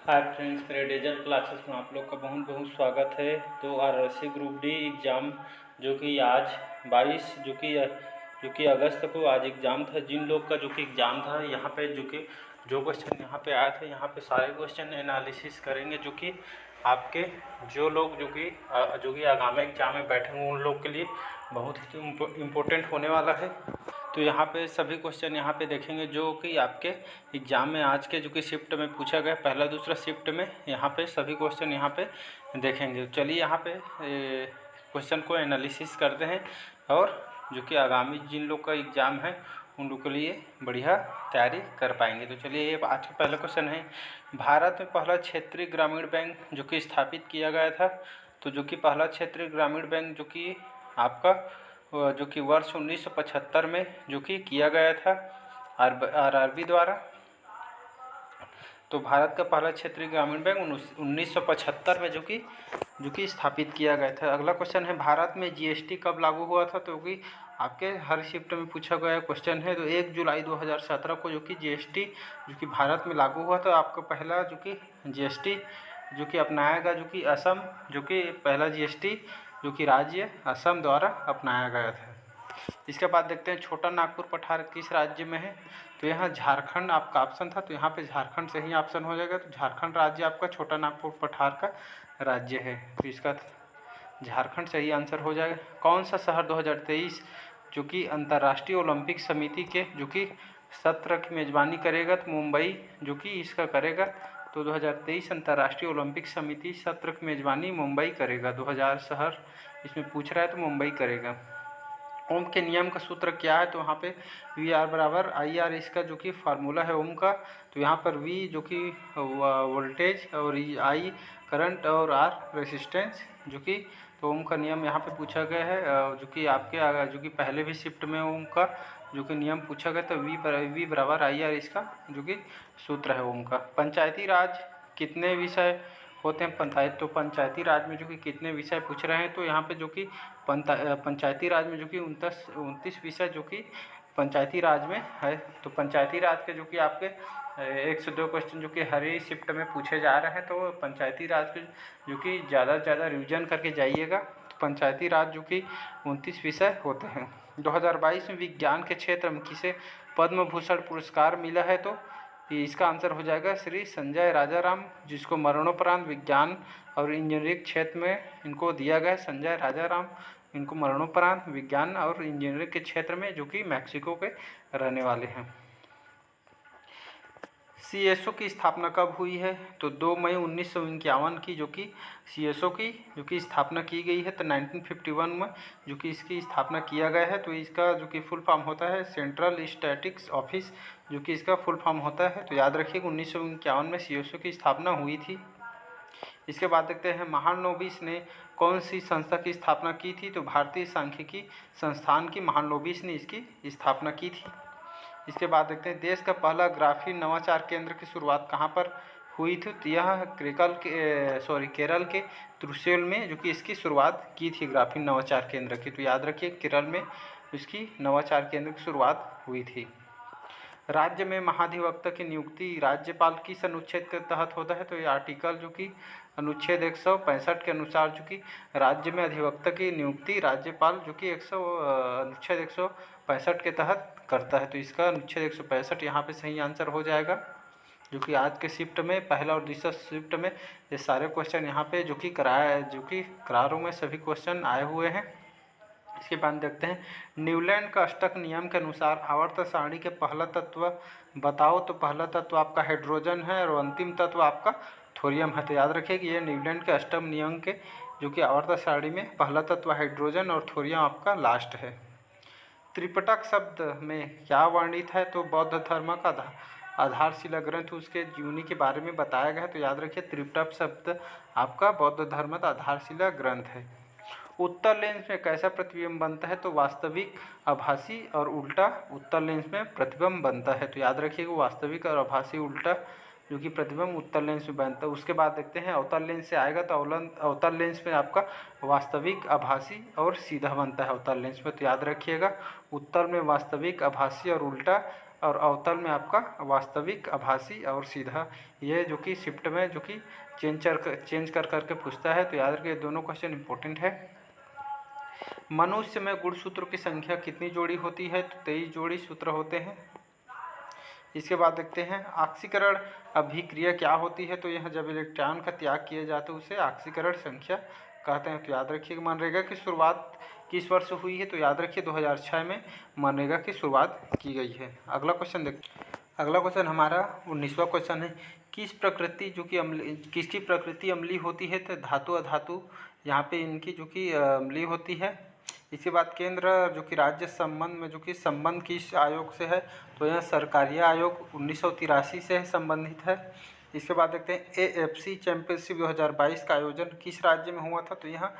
Hi friends, मेरे digital classes में आप लोग का बहुत बहुत स्वागत है। तो आरआरसी ग्रुप डी एग्ज़ाम जो कि आज 22 जो कि अगस्त को आज एग्ज़ाम था। जिन लोग का जो कि एग्ज़ाम था, यहाँ पे जो क्वेश्चन यहाँ पे आए थे, यहाँ पे सारे क्वेश्चन एनालिसिस करेंगे, जो कि आपके जो लोग जो कि आगामी एग्ज़ाम में बैठे होंगे उन लोग के लिए बहुत ही इम्पोर्टेंट होने वाला है। तो यहाँ पे सभी क्वेश्चन यहाँ पे देखेंगे जो कि आपके एग्ज़ाम में आज के जो कि शिफ्ट में पूछा गया, पहला दूसरा शिफ्ट में यहाँ पे सभी क्वेश्चन यहाँ पे देखेंगे। चलिए यहाँ पे क्वेश्चन को एनालिसिस करते हैं और जो कि आगामी जिन लोग का एग्ज़ाम है उन लोग के लिए बढ़िया तैयारी कर पाएंगे। तो चलिए ये आज का पहला क्वेश्चन है, भारत में पहला क्षेत्रीय ग्रामीण बैंक जो कि स्थापित किया गया था। तो जो कि पहला क्षेत्रीय ग्रामीण बैंक जो कि आपका जो कि वर्ष 1975 में जो कि किया गया था आरआरबी द्वारा। तो भारत का पहला क्षेत्रीय ग्रामीण बैंक 1975 में जो कि स्थापित किया गया था। अगला क्वेश्चन है, भारत में जीएसटी कब लागू हुआ था। तो कि आपके हर शिफ्ट में पूछा गया क्वेश्चन है। तो 1 जुलाई 2017 को जो कि जीएसटी जो कि भारत में लागू हुआ था। आपका पहला जो कि जीएसटी जो कि अपनाएगा जो कि असम, जो कि पहला जीएसटी जो कि राज्य असम द्वारा अपनाया गया था। इसके बाद देखते हैं, छोटा नागपुर पठार किस राज्य में है। तो यहाँ झारखंड आपका ऑप्शन था, तो यहाँ पे झारखंड सही ऑप्शन हो जाएगा। तो झारखंड राज्य आपका छोटा नागपुर पठार का राज्य है, तो इसका झारखंड सही आंसर हो जाएगा। कौन सा शहर 2023 जो कि अंतर्राष्ट्रीय ओलंपिक समिति के जो कि सत्र की मेज़बानी करेगा। तो मुंबई जो कि इसका करेगा। तो 2023 अंतर्राष्ट्रीय ओलंपिक समिति सत्र की मेज़बानी मुंबई करेगा। 2000 शहर इसमें पूछ रहा है तो मुंबई करेगा। ओम के नियम का सूत्र क्या है। तो वहाँ पे वी आर बराबर आई आर इसका जो कि फार्मूला है ओम का। तो यहाँ पर वी जो कि वोल्टेज और आई करंट और आर रेसिस्टेंस जो कि तो ओम का नियम यहाँ पे पूछा गया है। जो कि आपके जो कि पहले भी शिफ्ट में ओम का जो कि नियम पूछा गया। तो वी बराबर आई आर इसका जो कि सूत्र है ओम का। पंचायती राज कितने विषय होते हैं पंचायत। तो पंचायती राज में जो कि कितने विषय पूछ रहे हैं। तो यहाँ पे जो कि पंचायती राज में जो कि 29 विषय जो कि पंचायती राज में है। तो पंचायती राज के जो कि आपके 1 से 2 क्वेश्चन जो कि हर ही शिफ्ट में पूछे जा रहे हैं। तो पंचायती राज के जो कि ज़्यादा से ज़्यादा रिविजन करके जाइएगा। तो पंचायती राज जो कि 29 विषय होते हैं। 2022 में विज्ञान के क्षेत्र में किसे पद्म भूषण पुरस्कार मिला है। तो इसका आंसर हो जाएगा श्री संजय राजाराम, जिसको मरणोपरांत विज्ञान और इंजीनियरिंग क्षेत्र में इनको दिया गया। संजय राजाराम इनको मरणोपरांत विज्ञान और इंजीनियरिंग के क्षेत्र में जो कि मैक्सिको के रहने वाले हैं। सीएसओ की स्थापना कब हुई है। तो 2 मई 1951 की जो कि सीएसओ की जो कि स्थापना की गई है। तो 1951 में जो कि इसकी स्थापना किया गया है। तो इसका जो कि फुल फॉर्म होता है सेंट्रल स्टैटिस्टिक्स ऑफिस, जो कि इसका फुल फॉर्म होता है। तो याद रखिए 1951 में सीएसओ की स्थापना हुई थी। इसके बाद देखते हैं, महालनोबिस ने कौन सी संस्था की स्थापना की थी। तो भारतीय सांख्यिकी संस्थान की महालनोबिस ने इसकी स्थापना की थी। इसके बाद देखते हैं, देश का पहला ग्राफीन नवाचार केंद्र की शुरुआत कहाँ पर हुई थी। तो यह केरल के त्रिशूल में जो कि इसकी शुरुआत की थी ग्राफीन नवाचार केंद्र की। तो याद रखिए केरल में इसकी नवाचार केंद्र की शुरुआत हुई थी। राज्य में महाधिवक्ता की नियुक्ति राज्यपाल किस अनुच्छेद के तहत होता है। तो ये आर्टिकल जो कि अनुच्छेद 165 के अनुसार जो कि राज्य में अधिवक्ता की नियुक्ति राज्यपाल जो कि अनुच्छेद 165 के तहत करता है। तो इसका अनुच्छेद 165 यहाँ पे सही आंसर हो जाएगा। जो कि आज के शिफ्ट में पहला और दूसरा शिफ्ट में ये सारे क्वेश्चन यहाँ पे जो कि करारों में सभी क्वेश्चन आए हुए हैं। इसके बाद देखते हैं, न्यूलैंड का अष्टक नियम के अनुसार आवर्त सारणी के पहला तत्व बताओ। तो पहला तत्व आपका हाइड्रोजन है और अंतिम तत्व आपका थोरियम है। तो याद रखिए कि ये न्यूलैंड के अष्टक नियम के जो कि आवर्त सारणी में पहला तत्व हाइड्रोजन और थोरियम आपका लास्ट है। त्रिपिटक शब्द में क्या वर्णित है। तो बौद्ध धर्म का आधारशिला ग्रंथ उसके जीवनी के बारे में बताया गया है। तो याद रखिए त्रिपिटक शब्द आपका बौद्ध धर्म का आधारशिला ग्रंथ है। उत्तर लेंस में कैसा प्रतिबिंब बनता है। तो वास्तविक, आभासी और उल्टा उत्तर लेंस में प्रतिबिंब बनता है। तो याद रखिएगा वास्तविक और आभासी उल्टा जो कि प्रतिबिंब उत्तर लेंस में बनता है। उसके बाद देखते हैं अवतल लेंस से आएगा। तो अवतल लेंस में आपका वास्तविक, आभासी और सीधा बनता है अवतल लेंस में। तो याद रखिएगा उत्तर में वास्तविक, आभासी और उल्टा और अवतल में आपका वास्तविक, आभासी और सीधा। ये जो कि शिफ्ट में जो कि चेंज कर करके पूछता है, तो याद रखिए दोनों क्वेश्चन इंपॉर्टेंट है। मनुष्य में गुणसूत्रों की संख्या कितनी जोड़ी होती है? तो 23 जोड़ी सूत्र होते हैं। इसके बाद देखते हैं ऑक्सीकरण अभिक्रिया क्या होती है? तो यह जब इलेक्ट्रॉन का त्याग किया जाता है उसे ऑक्सीकरण संख्या कहते हैं। तो याद रखिए मनरेगा की शुरुआत किस वर्ष हुई है? तो याद रखिए 2006 में मनरेगा की शुरुआत की गई है। अगला क्वेश्चन देखते, अगला क्वेश्चन हमारा 19वां क्वेश्चन है, किस प्रकृति जो कि किसकी प्रकृति अम्लीय होती है? तो धातु अधातु यहाँ पे इनकी जो कि अम्लीय होती है। इसके बाद केंद्र जो कि राज्य संबंध में जो कि संबंध किस आयोग से है? तो यह सरकारी आयोग 1983 से संबंधित है। इसके बाद देखते हैं AFC चैंपियनशिप 2022 का आयोजन किस राज्य में हुआ था? तो यहाँ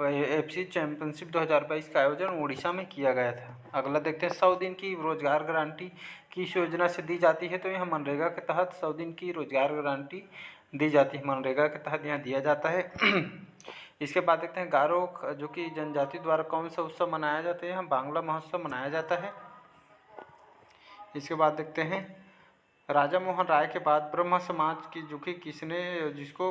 AFC चैंपियनशिप 2022 का आयोजन उड़ीसा में किया गया था। अगला देखते हैं 100 दिन की रोजगार गारंटी किस योजना से दी जाती है? तो यह मनरेगा के तहत 100 दिन की रोजगार गारंटी दी जाती है, मनरेगा के तहत यहाँ दिया जाता है। इसके बाद देखते हैं गारो जो कि जनजाति द्वारा कौन सा उत्सव मनाया जाता है? यहाँ बांग्ला महोत्सव मनाया जाता है। इसके बाद देखते हैं राजा मोहन राय के बाद ब्रह्म समाज की जो कि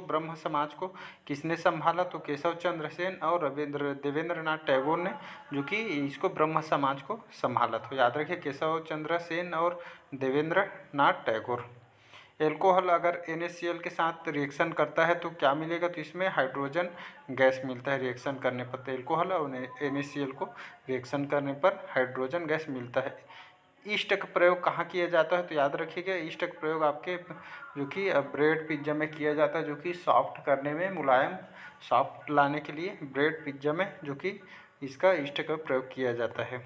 ब्रह्म समाज को किसने संभाला? तो केशव चंद्र सेन और देवेंद्रनाथ टैगोर ने जो कि इसको ब्रह्म समाज को संभाला। तो याद रखिए केशव चंद्र सेन और देवेंद्रनाथ टैगोर। एल्कोहल अगर NaCl के साथ रिएक्शन करता है तो क्या मिलेगा? तो इसमें हाइड्रोजन गैस मिलता है रिएक्शन करने पर। तो एल्कोहल और NaCl को रिएक्शन करने पर हाइड्रोजन गैस मिलता है। ईस्ट का प्रयोग कहाँ किया जाता है? तो याद रखिएगा ईस्ट का प्रयोग आपके जो कि ब्रेड पिज्ज़ा में किया जाता है, जो कि सॉफ्ट करने में, मुलायम सॉफ्ट लाने के लिए ब्रेड पिज्ज़ा में जो कि इसका ईस्ट का प्रयोग किया जाता है।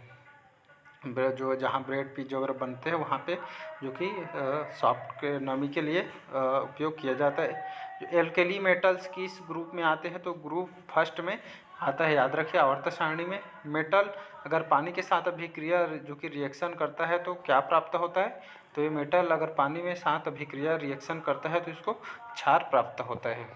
जो जहाँ ब्रेड पिज्जा वगैरह बनते हैं वहाँ पे जो कि सॉफ्ट के नमी के लिए उपयोग किया जाता है। जो एल्कली मेटल्स किस ग्रुप में आते हैं? तो ग्रुप फर्स्ट में आता है। याद रखिए आवर्त सारणी में मेटल अगर पानी के साथ अभिक्रिया जो कि रिएक्शन करता है तो क्या प्राप्त होता है? तो ये मेटल अगर पानी में साथ अभिक्रिया रिएक्शन करता है तो इसको क्षार प्राप्त होता है।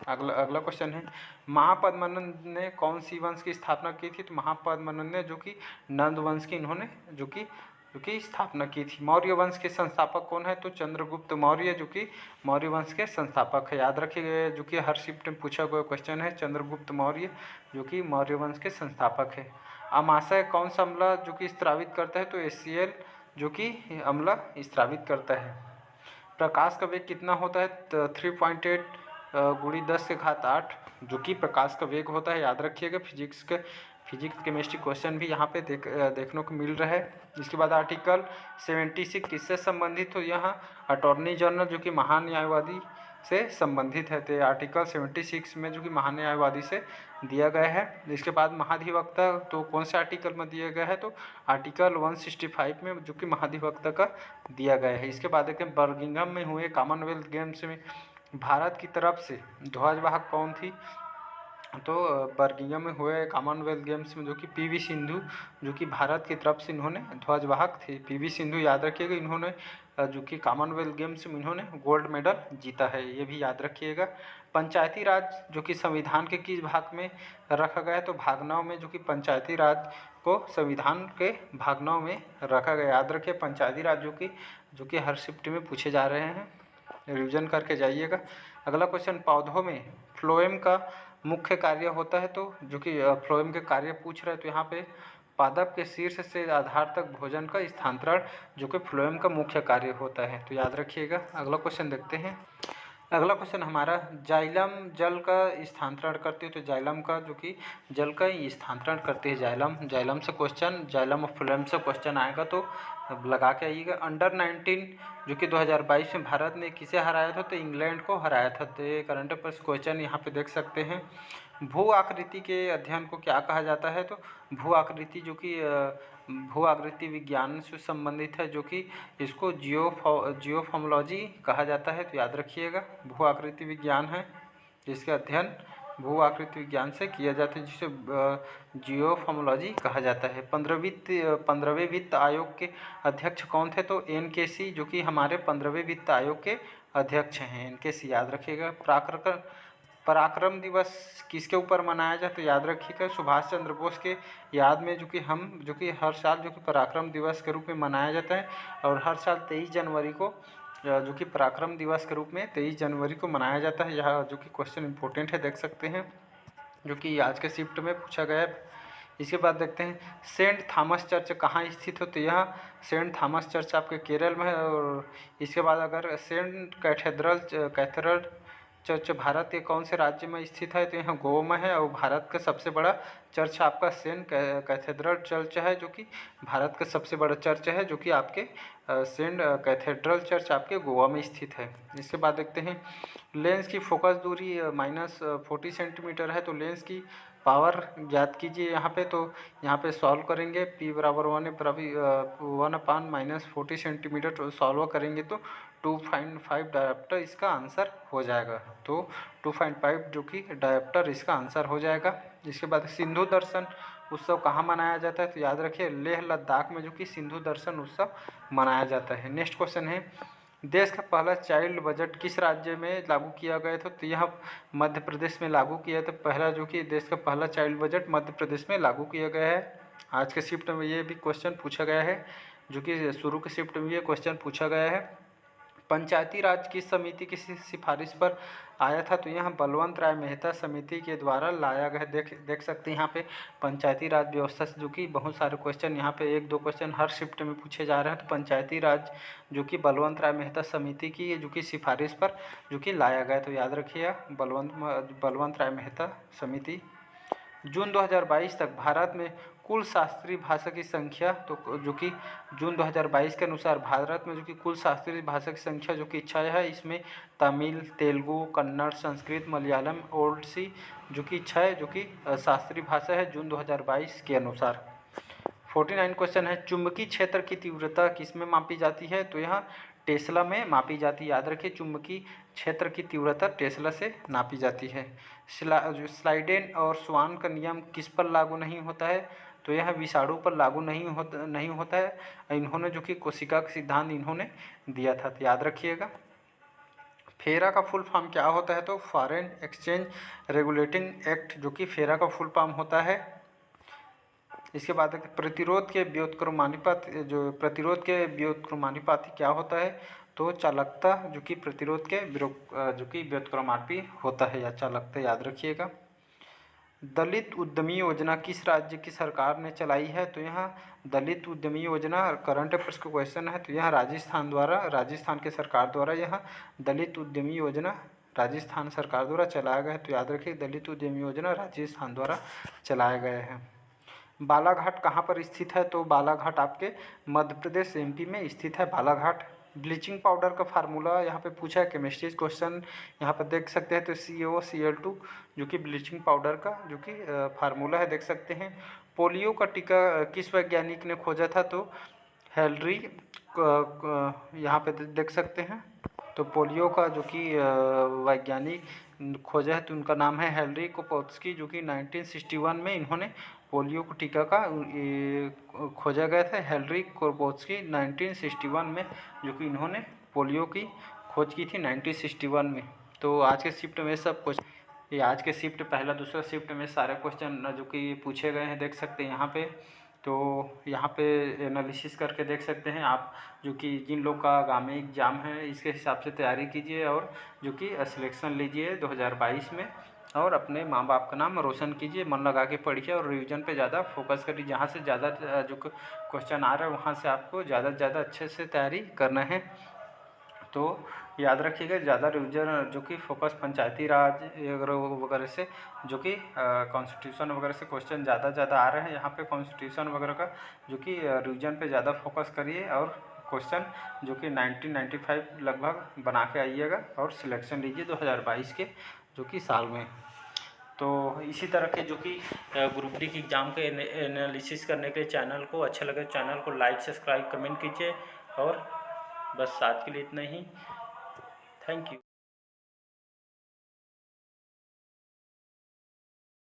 अगला क्वेश्चन है महापद्मानंद ने कौन सी वंश की स्थापना की थी? तो महापद्मानंद ने जो कि नंद वंश की इन्होंने जो कि स्थापना की थी। मौर्य वंश के संस्थापक कौन है? तो चंद्रगुप्त मौर्य जो कि मौर्य वंश के संस्थापक है। याद रखिए जो कि हर शिफ्ट में पूछा हुआ क्वेश्चन है, चंद्रगुप्त मौर्य जो कि मौर्य वंश के संस्थापक है। अमाशय कौन सा अम्ल जो कि स्त्रावित करता है? तो HCl जो कि अम्ल स्त्रावित करता है। प्रकाश का वेग कितना होता है? 3.8 गुणी 10⁸ जो कि प्रकाश का वेग होता है। याद रखिएगा फिजिक्स केमिस्ट्री क्वेश्चन भी यहाँ पे देखने को मिल रहा है। इसके बाद आर्टिकल 76 किससे संबंधित हो? यहाँ अटॉर्नी जनरल जो कि महान्यायवादी से संबंधित है। तो आर्टिकल 76 में जो कि महान्यायवादी से दिया गया है। इसके बाद महाधिवक्ता तो कौन से आर्टिकल में दिया गया है? तो आर्टिकल 165 में जो कि महाधिवक्ता का दिया गया है। इसके बाद देखते हैं बर्मिंघम में हुए कॉमनवेल्थ गेम्स में भारत की तरफ से ध्वजवाहक कौन थी? तो बर्मिंघम में हुए कॉमनवेल्थ गेम्स में जो कि PV सिंधु जो कि भारत की तरफ से इन्होंने ध्वजवाहक थे। PV सिंधु याद रखिएगा इन्होंने जो कि कॉमनवेल्थ गेम्स में इन्होंने गोल्ड मेडल जीता है, ये भी याद रखिएगा। पंचायती राज जो कि संविधान के किस भाग में रखा गया है? तो भाग 9 में जो कि पंचायती राज को संविधान के भाग 9 में रखा गया। याद रखिए पंचायती राज जो कि हर शिफ्ट में पूछे जा रहे हैं, रिवीजन करके जाइएगा। अगला क्वेश्चन पौधों में फ्लोएम का मुख्य कार्य होता है। तो जो कि फ्लोएम के कार्य पूछ रहे हैं, तो यहाँ पे पादप के शीर्ष से आधार तक भोजन का स्थानांतरण जो कि फ्लोएम का मुख्य कार्य होता है, तो याद रखिएगा। अगला क्वेश्चन देखते हैं। अगला क्वेश्चन हमारा जाइलम जल का स्थानांतरण करती है। तो जाइलम का जो कि जल का स्थानांतरण करती है जाइलम से क्वेश्चन, जाइलम और फ्लोएम से क्वेश्चन आएगा तो लगा के आइएगा। अंडर 19 जो कि 2022 में भारत ने किसे हराया था? तो इंग्लैंड को हराया था। तो ये करंट अफेयर्स क्वेश्चन यहाँ पे देख सकते हैं। भू आकृति के अध्ययन को क्या कहा जाता है? तो भू आकृति जो कि भू आकृति विज्ञान से संबंधित है, जो कि इसको जियोफॉर्मोलॉजी कहा जाता है। तो याद रखिएगा भू आकृति विज्ञान है जिसके अध्ययन भू आकृति विज्ञान से किया जाता है, जिसे जियोफॉर्मोलॉजी कहा जाता है। 15वें वित्त आयोग के अध्यक्ष कौन थे? तो NKC जो कि हमारे 15वें वित्त आयोग के अध्यक्ष हैं, NKC याद रखिएगा। पराक्रम दिवस किसके ऊपर मनाया जाए? तो याद रखिएगा सुभाष चंद्र बोस के याद में जो कि हर साल जो कि पराक्रम दिवस के रूप में मनाया जाता है, और हर साल 23 जनवरी को जो कि पराक्रम दिवस के रूप में 23 जनवरी को मनाया जाता है। यह जो कि क्वेश्चन इंपॉर्टेंट है, देख सकते हैं, जो कि आज के शिफ्ट में पूछा गया है। इसके बाद देखते हैं सेंट थॉमस चर्च कहाँ स्थित हो? तो यह सेंट थॉमस चर्च आपके केरल में है। और इसके बाद अगर सेंट कैथेड्रल चर्च भारत के कौन से राज्य में स्थित है? तो यहाँ गोवा में है। और भारत का सबसे बड़ा चर्च आपका सेंट कैथेड्रल चर्च है, जो कि भारत का सबसे बड़ा चर्च है, जो कि आपके सेंट कैथेड्रल चर्च आपके गोवा में स्थित है। इसके बाद देखते हैं लेंस की फोकस दूरी -40 सेंटीमीटर है, तो लेंस की पावर ज्ञात कीजिए यहाँ पे। तो यहाँ पे सॉल्व करेंगे P बराबर 1/-40 सेंटीमीटर, तो सॉल्व करेंगे तो 2.5 डायोप्टर इसका आंसर हो जाएगा। तो 2.5 जो कि डायोप्टर इसका आंसर हो जाएगा। इसके बाद सिंधु दर्शन उत्सव कहाँ मनाया जाता है? तो याद रखिए लेह लद्दाख में जो कि सिंधु दर्शन उत्सव मनाया जाता है। नेक्स्ट क्वेश्चन है देश का पहला चाइल्ड बजट किस राज्य में लागू किया गया था? तो यह मध्य प्रदेश में लागू किया था। पहला जो कि देश का पहला चाइल्ड बजट मध्य प्रदेश में लागू किया गया है। आज के शिफ्ट में ये भी क्वेश्चन पूछा गया है, जो कि शुरू के शिफ्ट में ये क्वेश्चन पूछा गया है। पंचायती राज किस समिति की सिफारिश पर आया था? तो यहाँ बलवंत राय मेहता समिति के द्वारा लाया गया। देख सकते हैं यहाँ पे पंचायती राज व्यवस्था से जो कि बहुत सारे क्वेश्चन यहाँ पे 1-2 क्वेश्चन हर शिफ्ट में पूछे जा रहे हैं। तो पंचायती राज जो कि बलवंत राय मेहता समिति की जो कि सिफारिश पर जो कि लाया गया, तो याद रखिए बलवंत राय मेहता समिति। जून 2022 तक भारत में कुल शास्त्रीय भाषा की संख्या, तो जो कि जून 2022 के अनुसार भारत में जो कि कुल शास्त्रीय भाषा की संख्या जो कि 6 है, इसमें तमिल, तेलुगु, कन्नड़, संस्कृत, मलयालम, ओडिसी जो कि 6 जो कि शास्त्रीय भाषा है जून 2022 के अनुसार। 49 क्वेश्चन है चुंबकीय क्षेत्र की तीव्रता किसमें मापी जाती है? तो यहाँ टेस्ला में मापी जाती है। याद रखिए चुंबकीय क्षेत्र की तीव्रता टेस्ला से नापी जाती है। स्लाइडेन और स्वान का नियम किस पर लागू नहीं होता है? तो यह विषाणु पर लागू नहीं होता है। इन्होंने जो कि कोशिका का सिद्धांत इन्होंने दिया था, तो याद रखिएगा। फेरा का फुल फॉर्म क्या होता है? तो फॉरेन एक्सचेंज रेगुलेटिंग एक्ट जो कि फेरा का फुल फॉर्म होता है। इसके बाद प्रतिरोध के व्युत्क्रमानुपाती क्या होता है? तो चालकता जो कि प्रतिरोध के जो कि व्युत्क्रमानुपाती होता है, या चालकता याद रखिएगा। दलित उद्यमी योजना किस राज्य की सरकार ने चलाई है? तो यहाँ दलित उद्यमी योजना करंट अफेयर्स का क्वेश्चन है। तो यहाँ राजस्थान के सरकार द्वारा यहाँ दलित उद्यमी योजना राजस्थान सरकार द्वारा चलाया गया है। तो याद रखिए दलित उद्यमी योजना राजस्थान द्वारा चलाया गया है। बालाघाट कहाँ पर स्थित है? तो बालाघाट आपके मध्य प्रदेश MP में स्थित है बालाघाट। ब्लीचिंग पाउडर का फार्मूला यहाँ पे पूछा है, केमिस्ट्री क्वेश्चन यहाँ पर देख सकते हैं। तो CaOCl2 जो कि ब्लीचिंग पाउडर का जो कि फार्मूला है, देख सकते हैं। पोलियो का टीका किस वैज्ञानिक ने खोजा था? तो हेनरी यहाँ पे देख सकते हैं। तो पोलियो का जो कि वैज्ञानिक खोजा है, तो उनका नाम है हेनरी कोपेत्स्की, जो कि 1961 में इन्होंने पोलियो को टीका का खोजा गया था। हेनरी कोपेत्स्की 1961 में जो कि इन्होंने पोलियो की खोज की थी 1961 में। तो आज के शिफ्ट में सब कुछ ये आज के शिफ्ट पहला दूसरा शिफ्ट में सारे क्वेश्चन जो कि पूछे गए हैं, देख सकते हैं यहाँ पे। तो यहाँ पे एनालिसिस करके देख सकते हैं आप, जो कि जिन लोग का आगामी एग्ज़ाम है इसके हिसाब से तैयारी कीजिए, और जो कि सिलेक्शन लीजिए 2022 में, और अपने माँ बाप का नाम रोशन कीजिए। मन लगा के पढ़िए और रिवीजन पे ज़्यादा फोकस करिए। जहाँ से ज़्यादा जो क्वेश्चन आ रहा है वहाँ से आपको ज़्यादा से ज़्यादा अच्छे से तैयारी करना है। तो याद रखिएगा ज़्यादा रिवीजन जो कि फोकस पंचायती राज वगैरह से जो कि कॉन्स्टिट्यूशन वगैरह से क्वेश्चन ज़्यादा आ रहे हैं। यहाँ पे कॉन्स्टिट्यूशन वगैरह का जो कि रिवीजन पे ज़्यादा फोकस करिए, और क्वेश्चन जो कि 1995 लगभग बना के आइएगा, और सिलेक्शन लीजिए 2022 के जो कि साल में। तो इसी तरह के जो कि ग्रुप डी की एग्ज़ाम के एनालिसिस करने के लिए चैनल को अच्छा लगे चैनल को लाइक, सब्सक्राइब, कमेंट कीजिए। और बस आज के लिए इतना ही। Thank you.